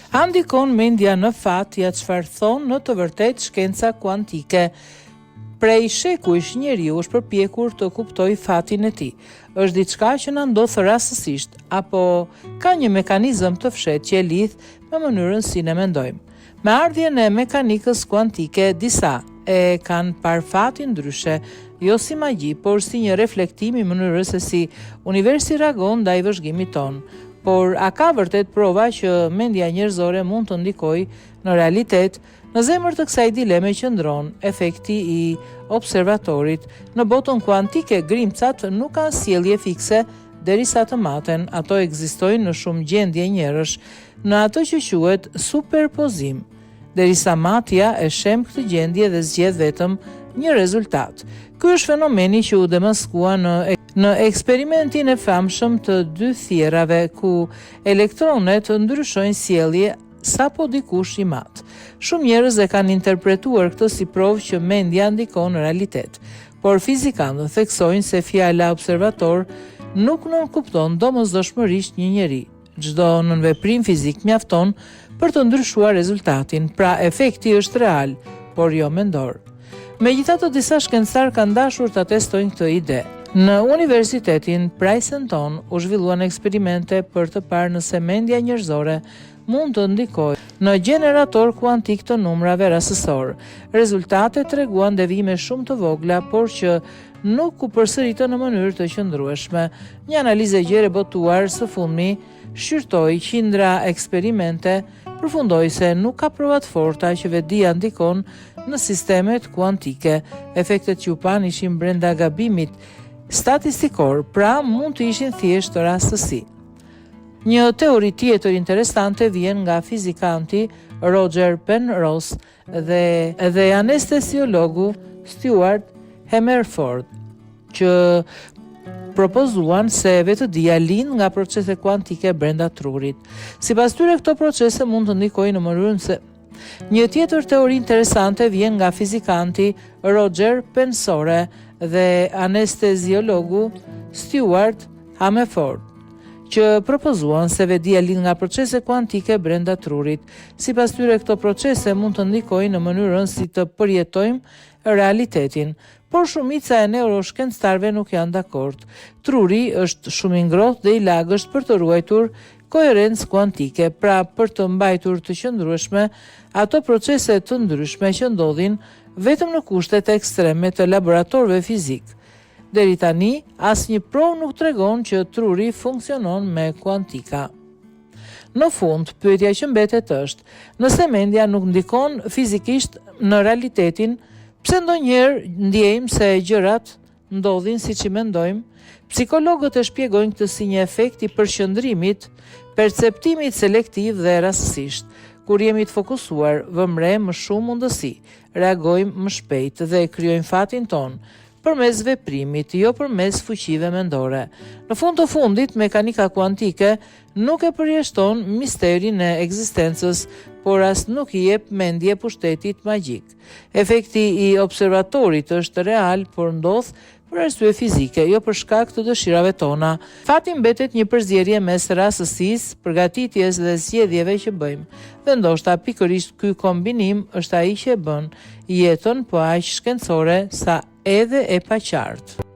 A ndikon mendja në fat, ja çfarë thon në të vërtetë shkenca kuantike. Prej shekuish njeriu është përpjekur të kuptojë fatin e tij. Është diçka që na ndodh rastësisht, apo ka një mekanizëm të fshehtë që e lidh me mënyrën si ne mendojmë. Me ardhjen e mekanikës kuantike, disa e kanë parë fatin ndryshe, jo si magji, por si një reflektim i mënyrës se si universi reagon ndaj vëzhgimit ton. Por a ka vërtet prova që mendja njerëzore mund të ndikojë në realitet? Në zemër të kësaj dileme qëndron efekti i observatorit. Në botën kuantike, grimcat nuk kanë sjellje fikse derisa të maten. Ato ekzistojnë në shumë gjendje njerësh, në ato që quhet superpozim, derisa matja e shem këtë gjendje dhe zgjedh vetëm një rezultat. Ky është fenomeni që u demaskua në eksperimentin e famshëm të dy thjerrave, ku elektronet ndryshojnë sjellje sapo dikush i mat. Shumë njerëz e kanë interpretuar këtë si provë që mendja ndikon në realitet, por fizikantët theksojnë se fjala observator nuk nënkupton domosdoshmërisht një njeri. Çdo nënveprim fizik mjafton për të ndryshuar rezultatin, pra efekti është real, por jo mendor. Megjithatë, disa shkencëtar kanë dashur ta testojnë këtë ide. Në Universitetin Princeton u zhvilluan eksperimente për të parë nëse mendja njerëzore mund të ndikojë në gjenerator kuantik të numrave rastësor. Rezultatet treguan devijime shumë të vogla, por që nuk u përsëritën në mënyrë të qëndrueshme. Një analizë e gjerë botuar së fundmi shqyrtoi qindra eksperimente, përfundoi se nuk ka prova të forta që vetdia ndikon në sistemet kuantike. Efektet që u pan ishin brenda gabimit statistikor, pra mund të ishin thjesht rastësi. Një teori tjetër interesante vjen nga fizikanti Roger Penrose dhe anestesiologu Stuart Hamerford, që propozuan se vetëdia lind nga procese kuantike brenda trurit. Sipas tyre, këto procese mund të ndikojnë në mënyrën se Një tjetër teori interesante vjen nga fizikanti Roger Penrose dhe anesteziologu Stuart Hamerford, që propozuan se vetdia lind nga procese kuantike brenda trurit. Sipas tyre, këto procese mund të ndikojnë në mënyrën si të përjetojmë realitetin, por shumica e neuroshkencëtarëve nuk janë dakord. Truri është shumë i ngrohtë dhe i lagësht për të ruajtur koherencë kuantike, pra për të mbajtur të qëndrueshme ato procese të ndryshme që ndodhin vetëm në kushtet ekstreme të laboratorëve fizik. Deri tani, asnjë provë nuk tregon që truri funksionon me kuantika. Në fund, pyetja që mbetet është, nëse mendja nuk ndikon fizikisht në realitetin, pse ndonjëherë ndjejmë se gjërat ndodhin siç i mendojmë? Psikologët e shpjegojnë këtë si një efekt i përqendrimit, perceptimit selektiv dhe rastësisht. Kur jemi të fokusuar, vëmë re më shumë mundësi, reagojmë më shpejt dhe krijojmë fatin ton përmes veprimit, jo përmes fuqive mendore. Në fund të fundit, mekanika kuantike nuk e përjashton misterin e ekzistencës, por as nuk i jep mendje pushtetit magjik. Efekti i observatorit është real, por ndodh për arsye fizike, jo për shkak të dëshirave tona. Fati mbetet një përzierje mes rastësisë, përgatitjes dhe zgjedhjeve që bëjmë. Dhe ndoshta pikërisht ky kombinim është ai që e bën jetën po aq shkencore sa edhe e paqartë.